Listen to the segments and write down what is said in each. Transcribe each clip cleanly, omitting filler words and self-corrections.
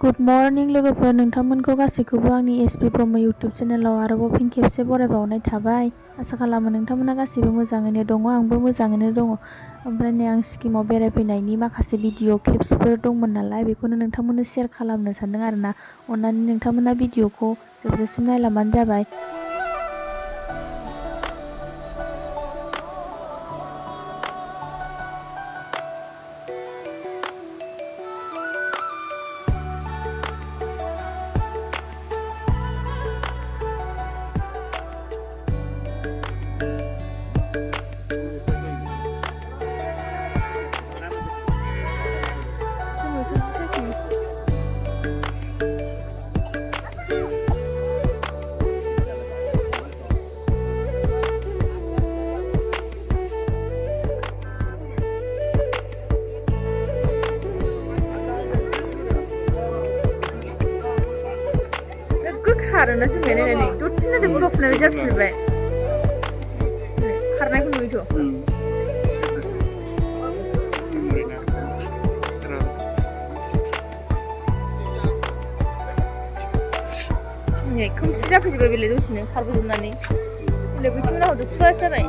Good morning लोगोफोर, नोंथांमोनखौ गासैखौबो आंनि एसपि ब्रह्म इउटुब चेनेलाव आरोबाव फिन खेबसे बरायबावनाय थाबाय। आसा खालामो नोंथांमोना गासैबो मोजाङैनो दङ, आंबो मोजाङैनो दङ। ओमफ्राय नै आं सिक्किमाव बेरायफैनायनि माखासे भिडिअ क्लिप्सफोर दंमोन नालाय, बेखौनो नोंथांमोननो शेयार खालामनो सानदों आरोना। अन्नानै नोंथांमोना भिडिअखौ जोबजासिम नायलांबानो जाबाय। खारोना जोंनिया नायनानै दसेनो ग्रुपनाय जाफिनबाय खारनायखौ नुयोथ'। नै खोमसि जाफैजोब्बाय बेलाय दसेनो खारबोजोबनानै बेलाय बैथिं नाहरदो खुवा जाबाय।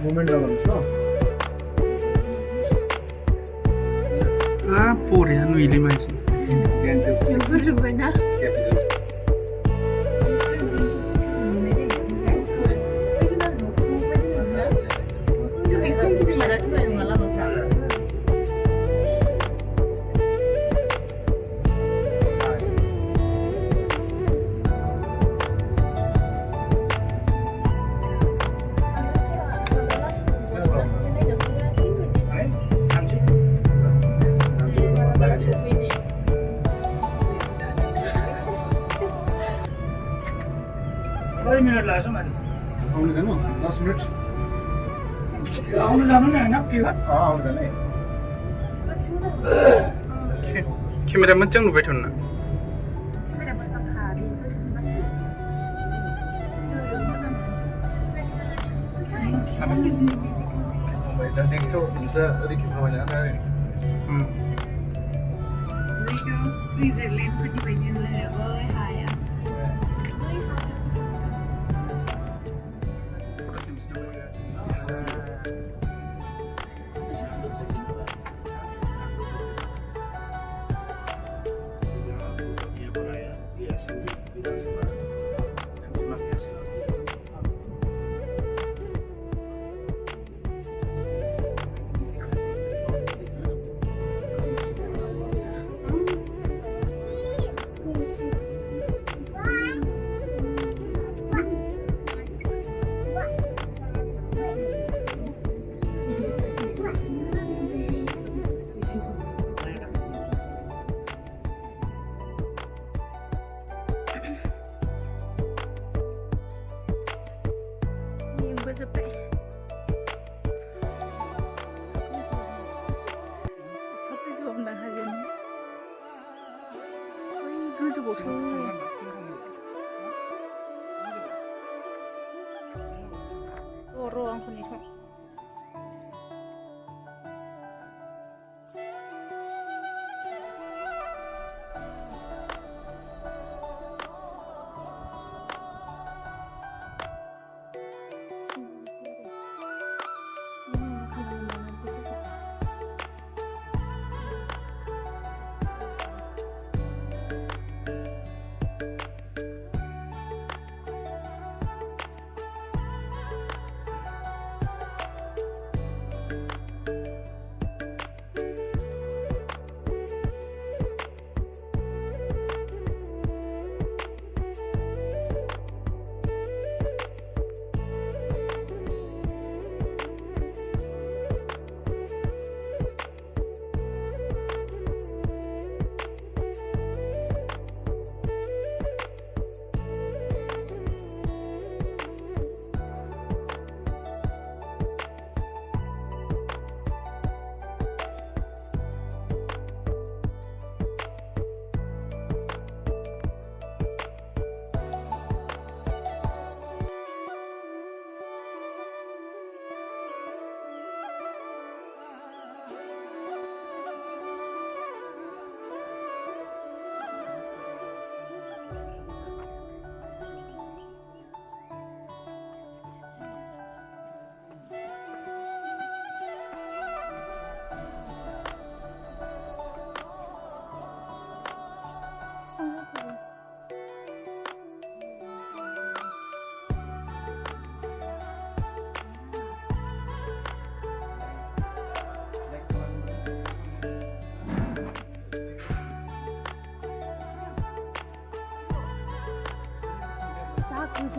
Moment laganmıştı. Porya nuili maji. Gangtok. Yürü bana. कति मिनट लाग्छ माथि आउनु जानु 10 मिनट आउनु जानु नि हैन के हो आउनु जानु क्यामेरा मोजां नुबाय थोन न दा नेक्स्ट हुन्छ ओरै खेप्नु भएन Switzerland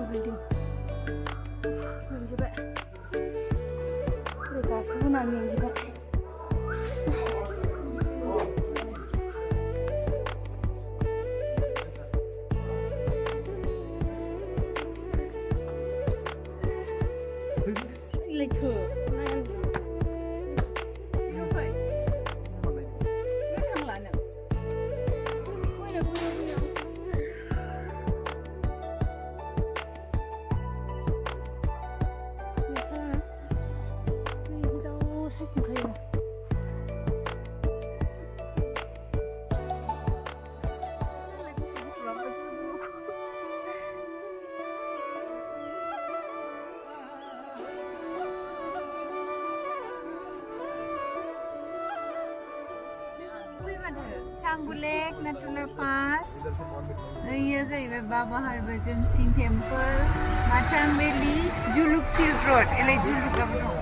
गोजौ बिल्डिं मेंजोबबाय ओरै गाखोबोनानै मेंजोबबाय लैथो Tsomgo Lake, Nathula Pass. Iya जाहैबाय बाबा हरभजन सिंह टेम्पल, माथां भेलि, जुलुक सिल्क रोड. एलाय जुलुकाबो दं.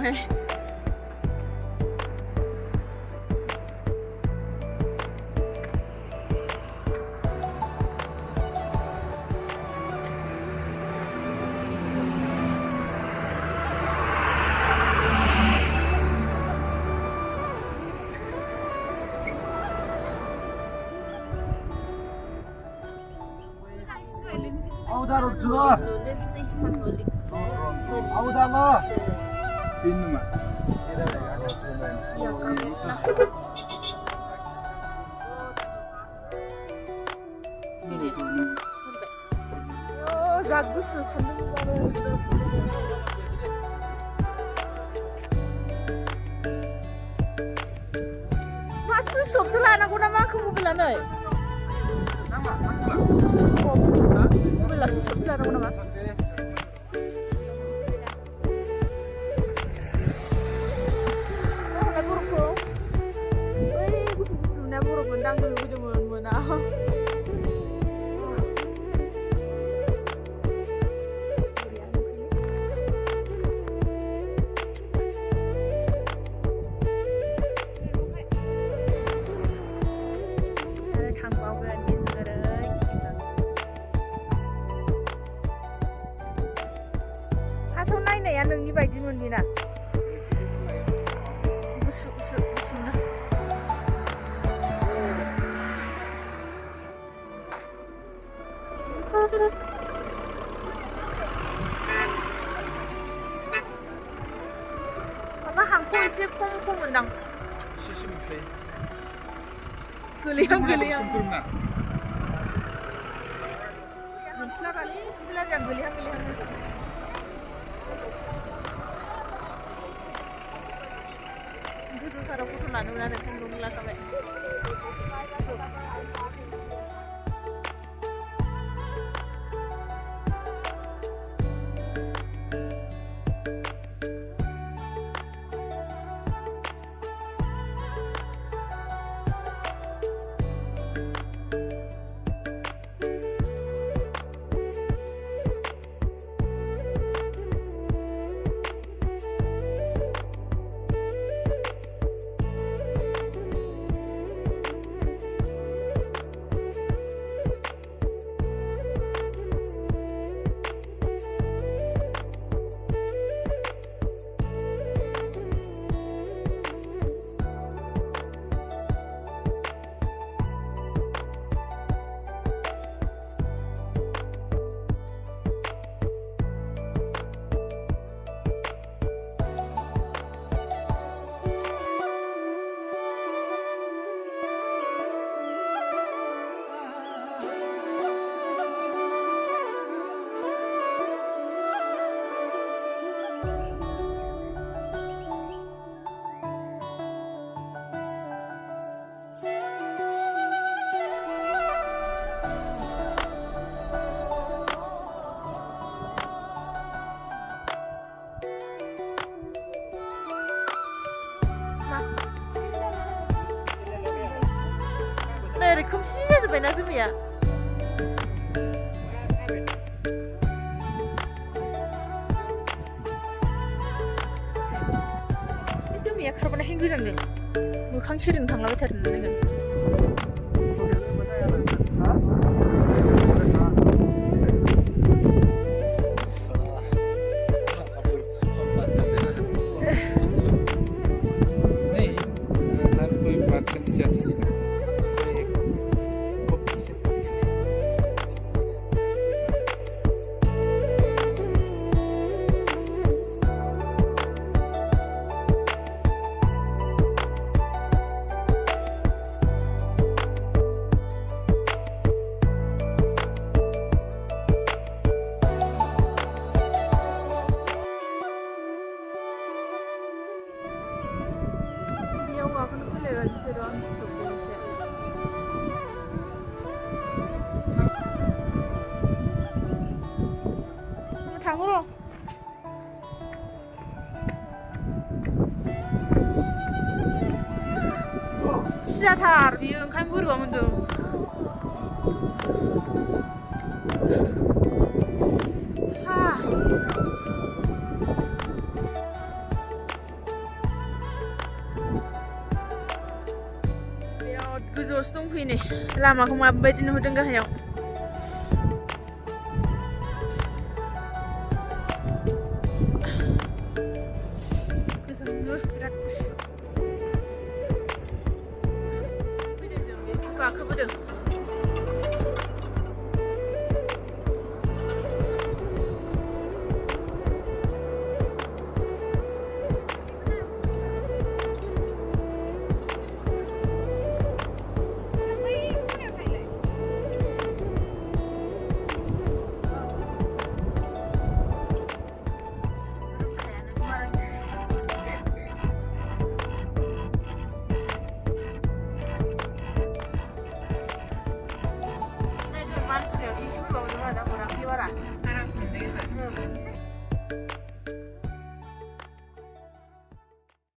बेयावहाय 아우다로 주워. 아우다마. 빈누마. 자구스 산등바로 마 수시 없어 라나고 나마 그 모빌라네 수시 없나? 모빌라 수시 없어 라나고 나마 나 부르고 에이 무슨 나 부르고 당근 우주문 뭐나 하소 나이나야 नोंनि बायदिमोन बेना गुसु गुसु गुसुनो माबा हांखौ एसे खम मोनदां 시심페이. गोलैहां 심부름나. मोनस्लाबालै बिलारिया गोलैहां गोजौथाराव फट' लानो मोना नोंथांखौनो लाखाबाय 네, 금시에서 배나즈미야. जोमिया खारबोना हैंगोजांदों मोखां सेरजों थांलाबाय थादों 당으로 시야탈 비응 칼부르 가면도 하 गोजौआवसो दंफैयो नै लामाखौ माबायदि नुहुरदों गाहायाव गोजांनो बिराद फैदों जों बेखौ गाखोबोदों Arah sini.